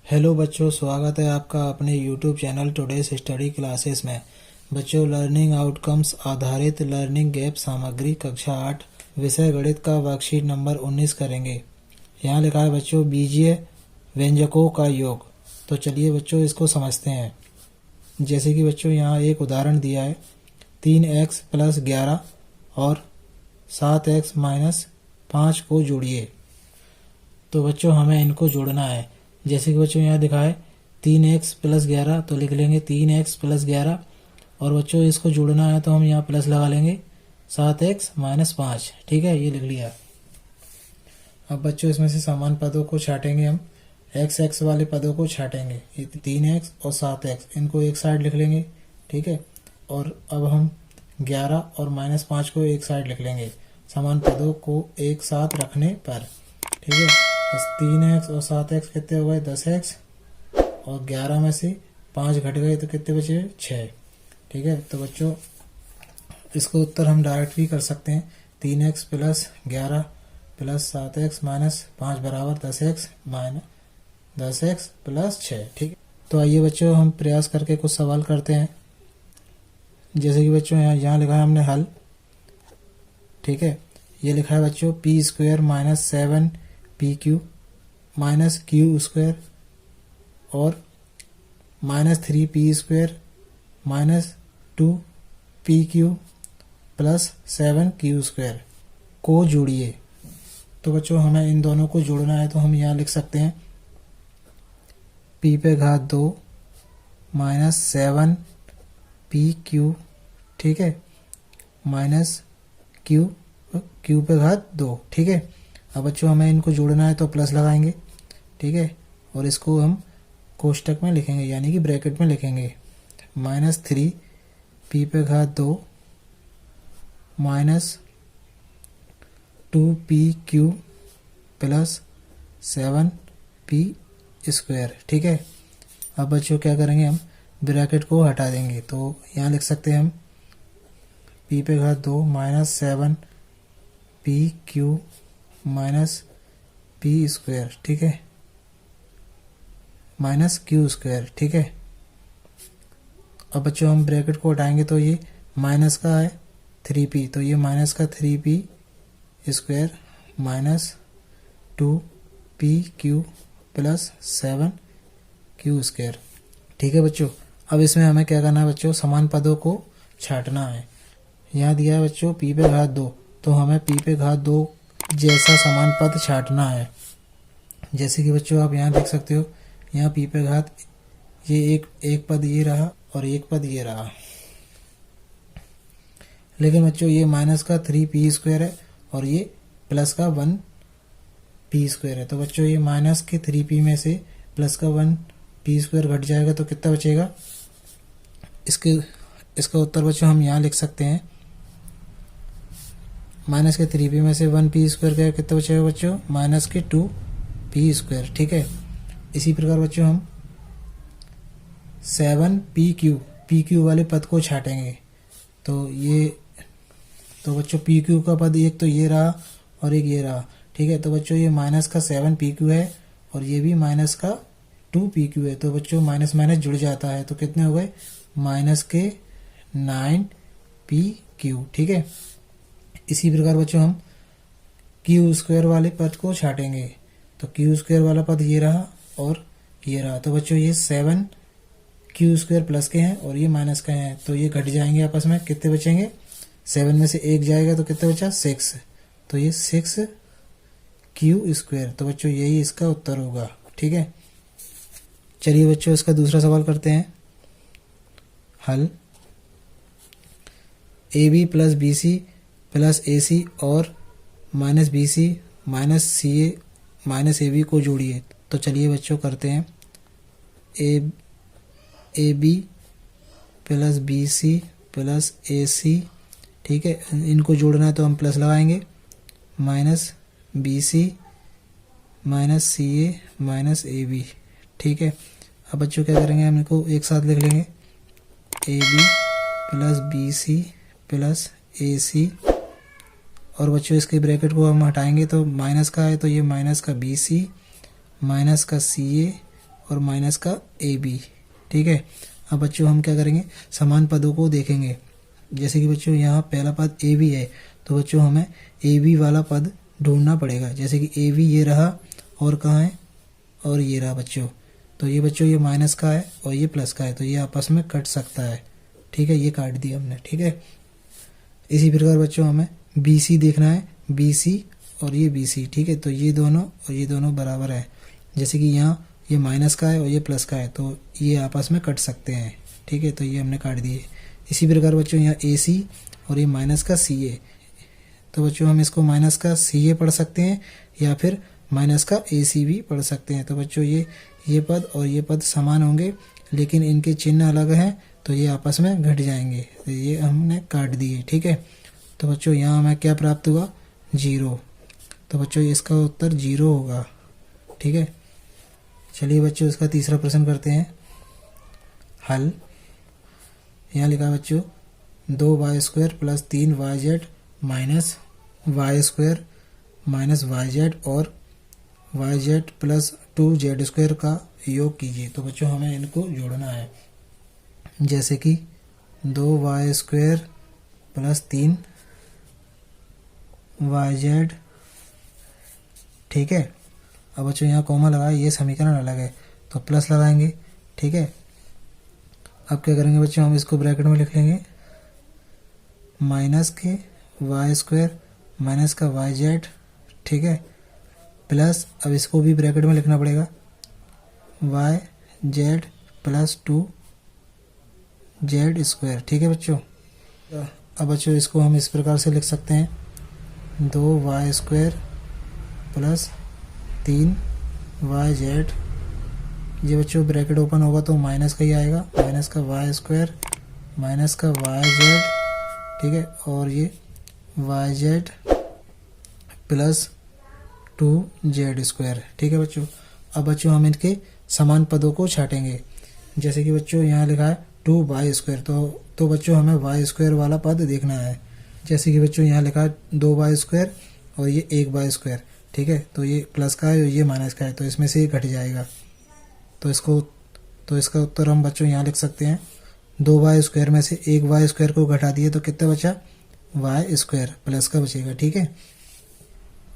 Hello बच्चों, स्वागत है आपका अपने YouTube channel today's study classes में। बच्चों, लर्निंग आउटकम्स आधारित लर्निंग गैप सामग्री कक्षा 8 विषय गणित का वर्कशीट नंबर 19 करेंगे। यहाँ लिखा है बच्चों बीजीय व्यंजकों का योग। तो चलिए बच्चों इसको समझते हैं। जैसे कि बच्चों यहाँ एक उदाहरण दिया है 3x + 11 और 7x - 5 को जोड़िए। तो बच्चों हमें इनको जोड़ना है। जैसे कि बच्चों यहाँ दिखा है 3x + 11, तो लिख लेंगे 3x + 11 और बच्चों इसको जोड़ना है तो हम यहाँ प्लस लगा लेंगे 7x - 5। ठीक है, ये लिख लिया। अब बच्चों इसमें से समान पदों को छाटेंगे हम। x वाले पदों को छाटेंगे, ये 3x और 7x इनको एक साइड लिख लेंगे। ठीक है, और अब हम 11 और -5 को एक साइड लिख लेंगे समान पदों को एक साथ रखने पर। ठीक है, बस 3x और 7x कितने हो गए 10x और 11 में से 5 घट गए तो कितने बचे 6। ठीक है, तो बच्चों इसको उत्तर हम डायरेक्ट भी कर सकते हैं। 3x + 11 + 7x - 5 बराबर 10x + 6। ठीक है, तो आइए बच्चों हम प्रयास करके कुछ सवाल करते हैं। जैसे कि बच्चों यहाँ लिखा है हमने हल। ठीक है, ये लिखा है बच्चों p² - 7pq - q² और -3p² - 2pq + 7q² को जोड़िए। तो बच्चों हमें इन दोनों को जोड़ना है तो हम यहाँ लिख सकते हैं p² - 7pq। ठीक है, -q²। ठीक है, अब बच्चों हमें इनको जोड़ना है तो प्लस लगाएंगे। ठीक है, और इसको हम कोष्टक में लिखेंगे यानी कि ब्रैकेट में लिखेंगे -3p² - 2pq + 7p²। ठीक है, अब बच्चों क्या करेंगे हम ब्रैकेट को हटा देंगे तो यहाँ लिख सकते हैं हम p² - 7pq - p²। ठीक है, -q²। ठीक है, अब बच्चों हम ब्रैकेट को हटाएंगे तो ये माइनस का है 3p, तो ये -3p² - 2pq + 7q²। ठीक है बच्चों, अब इसमें हमें क्या करना है बच्चों समान पदों को छाटना है। यहाँ दिया है बच्चों p² तो हमें p² जैसा समान पद छाटना है। जैसे कि बच्चों आप यहाँ देख सकते हो, यहाँ p² ये एक पद ये रहा और एक पद ये रहा। लेकिन बच्चों ये -3p² है और ये +1p² है। तो बच्चों ये -3p में से +1p² घट जाएगा तो कितना बचेगा। इसका उत्तर बच्चों हम यहाँ लिख सकते हैं -3p में से 1p² गया कितना बचेगा बच्चों -2p²। ठीक है, इसी प्रकार बच्चों हम 7pq वाले पद को छाटेंगे तो बच्चों pq का पद एक तो ये रहा और एक ये रहा। ठीक है, तो बच्चों ये -7pq है और ये भी -2pq है। तो बच्चों माइनस माइनस जुड़ जाता है तो कितने हो गए -9pq। ठीक है, इसी प्रकार बच्चों हम q² वाले पद को छाटेंगे तो q² वाला पद ये रहा और ये रहा। तो बच्चों ये 7q² प्लस के हैं और ये माइनस के हैं तो ये घट जाएंगे आपस में। कितने बचेंगे 7 में से 1 जाएगा तो कितने बचा 6, तो ये 6q²। तो बच्चों यही इसका उत्तर होगा। ठीक है, चलिए बच्चों इसका दूसरा सवाल करते हैं। हल AB + BC + AC और -BC - CA - AB को जोड़िए। तो चलिए बच्चों करते हैं AB + BC + AC। ठीक है, इनको जोड़ना है तो हम प्लस लगाएंगे -BC - CA - AB। ठीक है, अब बच्चों क्या करेंगे हम इनको एक साथ लिख लेंगे AB + BC + AC और बच्चों इसके ब्रैकेट को हम हटाएंगे तो माइनस का है तो ये -BC - CA और माइनस का ए बी। ठीक है, अब बच्चों हम क्या करेंगे, समान पदों को देखेंगे। जैसे कि बच्चों यहाँ पहला पद ए बी है, तो बच्चों हमें ए बी वाला पद ढूंढना पड़ेगा। जैसे कि ए बी ये रहा, और कहाँ है, और ये रहा बच्चों। तो ये बच्चों ये माइनस का है और ये प्लस का है, तो ये आपस में कट सकता है। ठीक है, ये काट दिया हमने। ठीक है, इसी प्रकार बच्चों हमें बी सी देखना है, बी सी और ये बी सी। ठीक है, तो ये दोनों और ये दोनों बराबर है। जैसे कि यहाँ ये माइनस का है और ये प्लस का है, तो ये आपस में कट सकते हैं। ठीक है, तो ये हमने काट दिए। इसी प्रकार बच्चों यहाँ ए सी और ये माइनस का सी ए, तो बच्चों हम इसको माइनस का सी ए पढ़ सकते हैं या फिर माइनस का ए सी भी पढ़ सकते हैं। तो बच्चों ये पद और ये पद समान होंगे, लेकिन इनके चिन्ह अलग हैं, तो ये आपस में घट जाएंगे। तो ये हमने काट दिए। ठीक है, तो बच्चों यहाँ हमें क्या प्राप्त हुआ, 0। तो बच्चों इसका उत्तर 0 होगा। ठीक है, चलिए बच्चों इसका तीसरा प्रश्न करते हैं। हल। यहाँ लिखा बच्चों 2y² plus 3yz minus y² minus yz और yz प्लस 2z² का योग कीजिए। तो बच्चों हमें इनको जोड़ना है। जैसे कि 2y² प्लस 3yz। ठीक है, अब बच्चों यहाँ कॉमा लगाए, ये समीकरण अलग है तो प्लस लगाएंगे। ठीक है, अब क्या करेंगे बच्चों, हम इसको ब्रैकेट में लिख लेंगे, माइनस के y² माइनस का yz। ठीक है, प्लस अब इसको भी ब्रैकेट में लिखना पड़ेगा, yz प्लस 2z²। ठीक है बच्चों, अब बच्चों इसको हम इस प्रकार से लिख सकते हैं, 2y² प्लस 3yz। ये बच्चों ब्रैकेट ओपन होगा तो माइनस का ही आएगा, माइनस का y² माइनस का yz। ठीक है, और ये yz प्लस 2z²। ठीक है बच्चों, अब बच्चों हम इनके समान पदों को छाटेंगे। जैसे कि बच्चों यहाँ लिखा है 2y², तो बच्चों हमें y² वाला पद देखना है। जैसे कि बच्चों यहाँ लिखा है 2y² और ये 1y²। ठीक है, तो ये प्लस का है और ये माइनस का है, तो इसमें से ये घट जाएगा। तो इसका उत्तर हम बच्चों यहाँ लिख सकते हैं, 2y² में से 1y² को घटा दिए तो कितना बचा, y² प्लस का बचेगा। ठीक है,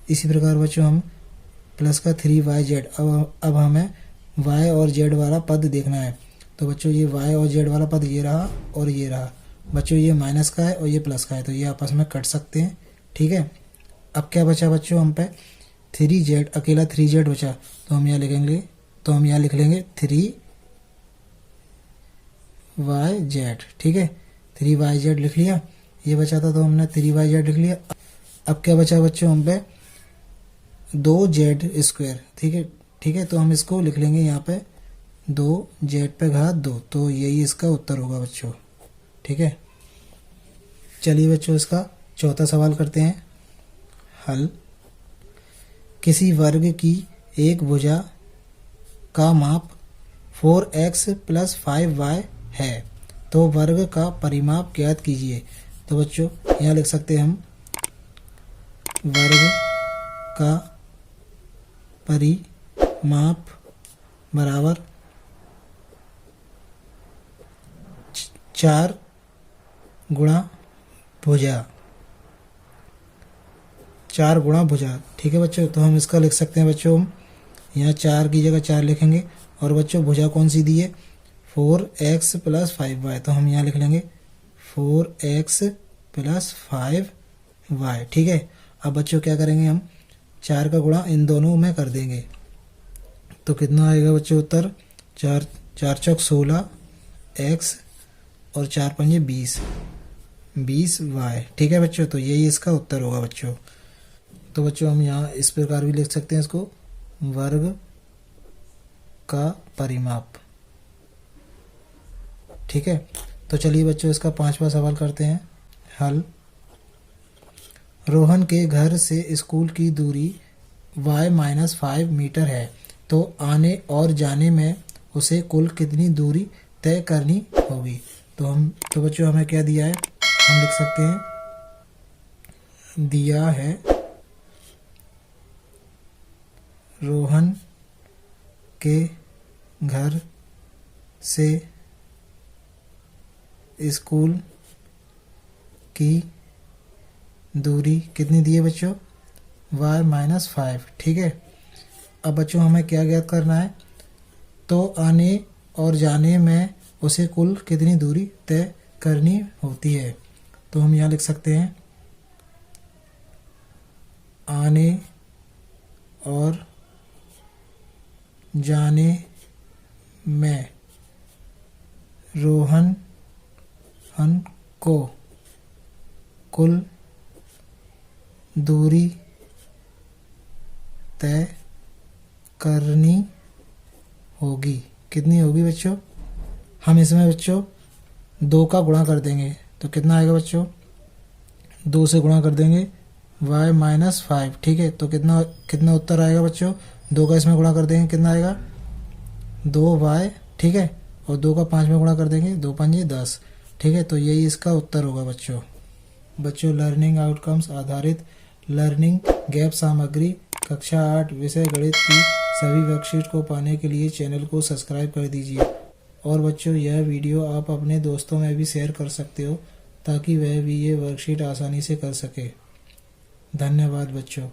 इसी प्रकार बच्चों हम प्लस का 3yz, अब हमें y और z वाला पद देखना है। तो बच्चों ये y और z वाला पद ये रहा और ये रहा। बच्चों ये माइनस का है और ये प्लस का है, तो ये आपस में कट सकते हैं। ठीक है, अब क्या बचा बच्चों हम पे 3z, अकेला 3z बचा, तो हम यहाँ लिख लेंगे 3yz। ठीक है, 3yz लिख लिया, ये बचा था तो हमने 3yz लिख लिया। अब क्या बचा बच्चों हम पे 2z²। ठीक है, तो हम इसको लिख लेंगे यहाँ पे 2z², तो यही इसका उत्तर होगा बच्चों। ठीक है, चलिए बच्चों इसका चौथा सवाल करते हैं। हल। किसी वर्ग की एक भुजा का माप 4x प्लस 5y है, तो वर्ग का परिमाप ज्ञात कीजिए। तो बच्चों यहाँ लिख सकते हैं हम, वर्ग का परिमाप बराबर 4 गुणा भुजा, 4 गुणा भुजा। ठीक है बच्चों, तो हम इसका लिख सकते हैं बच्चों, हम यहाँ 4 की जगह 4 लिखेंगे, और बच्चों भुजा कौन सी दी है, 4x प्लस 5y, तो हम यहाँ लिख लेंगे 4x प्लस 5y। ठीक है, अब बच्चों क्या करेंगे, हम 4 का गुणा इन दोनों में कर देंगे, तो कितना आएगा बच्चों उत्तर, 4 चौक 16 x और 4 पंजे 20 y। ठीक है बच्चों, तो यही इसका उत्तर होगा बच्चों। तो बच्चों हम यहाँ इस प्रकार भी लिख सकते हैं इसको, वर्ग का परिमाप। ठीक है, तो चलिए बच्चों इसका 5वां सवाल करते हैं। हल। रोहन के घर से स्कूल की दूरी y-5 मीटर है, तो आने और जाने में उसे कुल कितनी दूरी तय करनी होगी। तो बच्चों हमें क्या दिया है, हम लिख सकते हैं, दिया है रोहन के घर से स्कूल की दूरी कितनी दी है बच्चों? y-5। ठीक है। अब बच्चों हमें क्या ज्ञात करना है? तो आने और जाने में उसे कुल कितनी दूरी तय करनी होती है। तो हम यहाँ लिख सकते हैं आने और जाने में रोहन को कुल दूरी तय करनी होगी। कितनी होगी बच्चों? हम इसमें बच्चों 2 का गुणा कर देंगे तो कितना आएगा बच्चों? 2 से गुणा कर देंगे y-5। ठीक है। तो कितना उत्तर आएगा बच्चों? 2 का इसमें गुणा कर देंगे कितना आएगा? 2y। ठीक है। और 2 का 5 में गुणा कर देंगे 2 5 10। ठीक है। तो यही इसका उत्तर होगा बच्चों लर्निंग आउटकम्स आधारित लर्निंग गैप सामग्री कक्षा 8 विषय गणित की सभी वर्कशीट को पाने के लिए चैनल को सब्सक्राइब कर दीजिए। और बच्चों यह वीडियो आप अपने दोस्तों में भी शेयर कर सकते हो ताकि वह भी ये वर्कशीट आसानी से कर सके। धन्यवाद बच्चों।